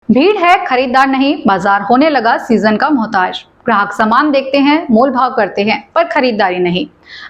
भीड़ है, खरीदार नहीं, बाजार होने लगा सीजन का मोहताज। ग्राहक सामान देखते हैं, मोल भाव करते हैं, पर खरीदारी नहीं।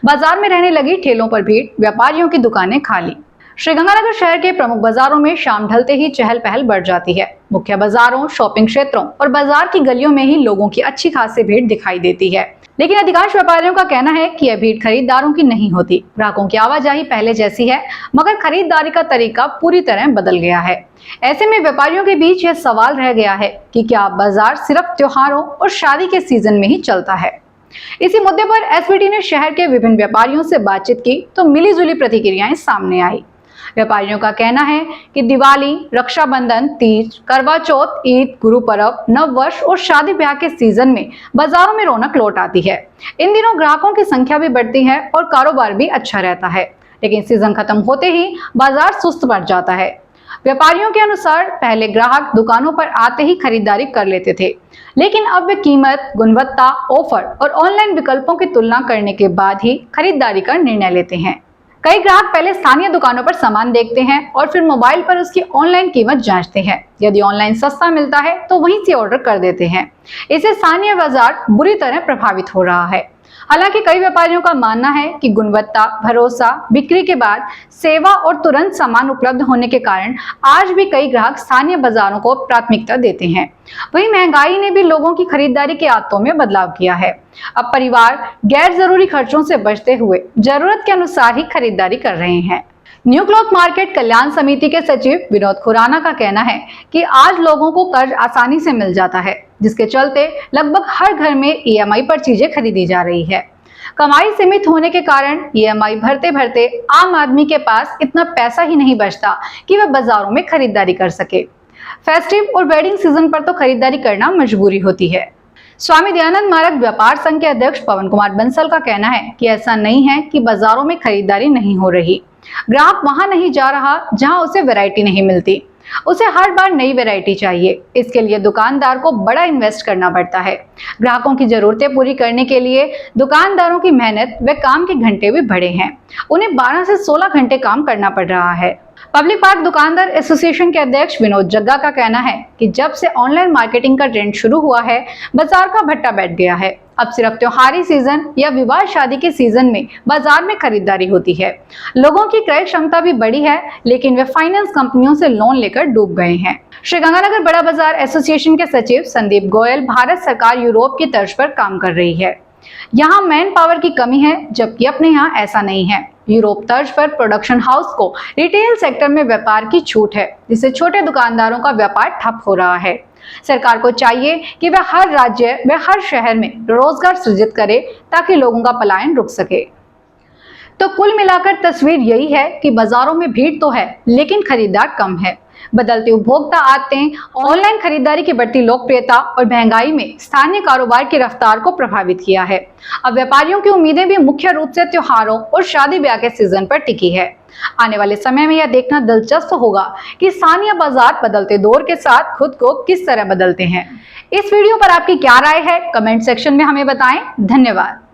बाजार में रहने लगी ठेलों पर भीड़, व्यापारियों की दुकानें खाली। श्रीगंगानगर शहर के प्रमुख बाजारों में शाम ढलते ही चहल पहल बढ़ जाती है। मुख्य बाजारों, शॉपिंग क्षेत्रों और बाजार की गलियों में ही लोगों की अच्छी खासी भीड़ दिखाई देती है। लेकिन अधिकांश व्यापारियों का कहना है कि यह भीड़ खरीदारों की नहीं होती। ग्राहकों की आवाजाही पहले जैसी है, मगर खरीदारी का तरीका पूरी तरह बदल गया है। ऐसे में व्यापारियों के बीच यह सवाल रह गया है कि क्या बाजार सिर्फ त्योहारों और शादी के सीजन में ही चलता है। इसी मुद्दे पर एसबीटी ने शहर के विभिन्न व्यापारियों से बातचीत की तो मिली जुली प्रतिक्रियाएं सामने आई। व्यापारियों का कहना है कि दिवाली, रक्षाबंधन, तीज, करवा चौथ, ईद, गुरु पर्व, नव वर्ष और शादी ब्याह के सीजन में बाजारों में रौनक लौट आती है। इन दिनों ग्राहकों की संख्या भी बढ़ती है और कारोबार भी अच्छा रहता है। लेकिन सीजन खत्म होते ही बाजार सुस्त पड़ जाता है। व्यापारियों के अनुसार पहले ग्राहक दुकानों पर आते ही खरीदारी कर लेते थे, लेकिन अब वे कीमत, गुणवत्ता, ऑफर और ऑनलाइन विकल्पों की तुलना करने के बाद ही खरीदारी का निर्णय लेते हैं। कई ग्राहक पहले स्थानीय दुकानों पर सामान देखते हैं और फिर मोबाइल पर उसकी ऑनलाइन कीमत जांचते हैं। यदि ऑनलाइन सस्ता मिलता है तो वहीं से ऑर्डर कर देते हैं। इससे स्थानीय बाजार बुरी तरह प्रभावित हो रहा है। हालांकि कई व्यापारियों का मानना है कि गुणवत्ता, भरोसा, बिक्री के बाद सेवा और तुरंत सामान उपलब्ध होने के कारण आज भी कई ग्राहक स्थानीय बाजारों को प्राथमिकता देते हैं। वहीं महंगाई ने भी लोगों की खरीदारी की आदतों में बदलाव किया है। अब परिवार गैर जरूरी खर्चों से बचते हुए जरूरत के अनुसार ही खरीदारी कर रहे हैं। न्यू क्लॉथ मार्केट कल्याण समिति के सचिव विनोद खुराना का कहना है कि आज लोगों को कर्ज आसानी से मिल जाता है, जिसके चलते लगभग हर घर में ईएमआई पर चीजें खरीदी जा रही है। कमाई सीमित होने के कारण ईएमआई भरते भरते आम आदमी के पास इतना पैसा ही नहीं बचता कि वह बाजारों में खरीदारी कर सके। फेस्टिव और वेडिंग सीजन पर तो खरीदारी करना मजबूरी होती है। स्वामी दयानंद मार्ग व्यापार संघ के अध्यक्ष पवन कुमार बंसल का कहना है कि ऐसा नहीं है कि बाजारों में खरीदारी नहीं हो रही। ग्राहक वहां नहीं जा रहा जहां उसे वैरायटी नहीं मिलती। उसे हर बार नई वैरायटी चाहिए। इसके लिए दुकानदार को बड़ा इन्वेस्ट करना पड़ता है। ग्राहकों की जरूरतें पूरी करने के लिए दुकानदारों की मेहनत व काम के घंटे भी बढ़े हैं। उन्हें 12 से 16 घंटे काम करना पड़ रहा है। पब्लिक पार्क दुकानदार एसोसिएशन के अध्यक्ष विनोद जग्गा का कहना है कि जब से ऑनलाइन मार्केटिंग का ट्रेंड शुरू हुआ है, बाजार का भट्टा बैठ गया है। अब सिर्फ त्योहारी सीजन या विवाह शादी के सीजन में बाजार में खरीदारी होती है। लोगों की क्रय क्षमता भी बढ़ी है, लेकिन वे फाइनेंस कंपनियों से लोन लेकर डूब गए हैं। श्रीगंगानगर बड़ा बाजार एसोसिएशन के सचिव संदीप गोयल भारत सरकार यूरोप की तर्ज पर काम कर रही है। यहाँ मैन पावर की कमी है, जबकि अपने यहाँ ऐसा नहीं है। यूरोप तर्ज पर प्रोडक्शन हाउस को रिटेल सेक्टर में व्यापार की छूट है, जिससे छोटे दुकानदारों का व्यापार ठप हो रहा है। सरकार को चाहिए कि वह हर राज्य व हर शहर में रोजगार सृजित करे ताकि लोगों का पलायन रुक सके। तो कुल मिलाकर तस्वीर यही है कि बाजारों में भीड़ तो है, लेकिन खरीदार कम है। बदलती उपभोक्ता आदतें, ऑनलाइन खरीदारी की बढ़ती लोकप्रियता और महंगाई में स्थानीय कारोबार की रफ्तार को प्रभावित किया है। अब व्यापारियों की उम्मीदें भी मुख्य रूप से त्योहारों और शादी ब्याह के सीजन पर टिकी है। आने वाले समय में यह देखना दिलचस्प होगा कि स्थानीय बाजार बदलते दौर के साथ खुद को किस तरह बदलते हैं। इस वीडियो पर आपकी क्या राय है, कमेंट सेक्शन में हमें बताएं। धन्यवाद।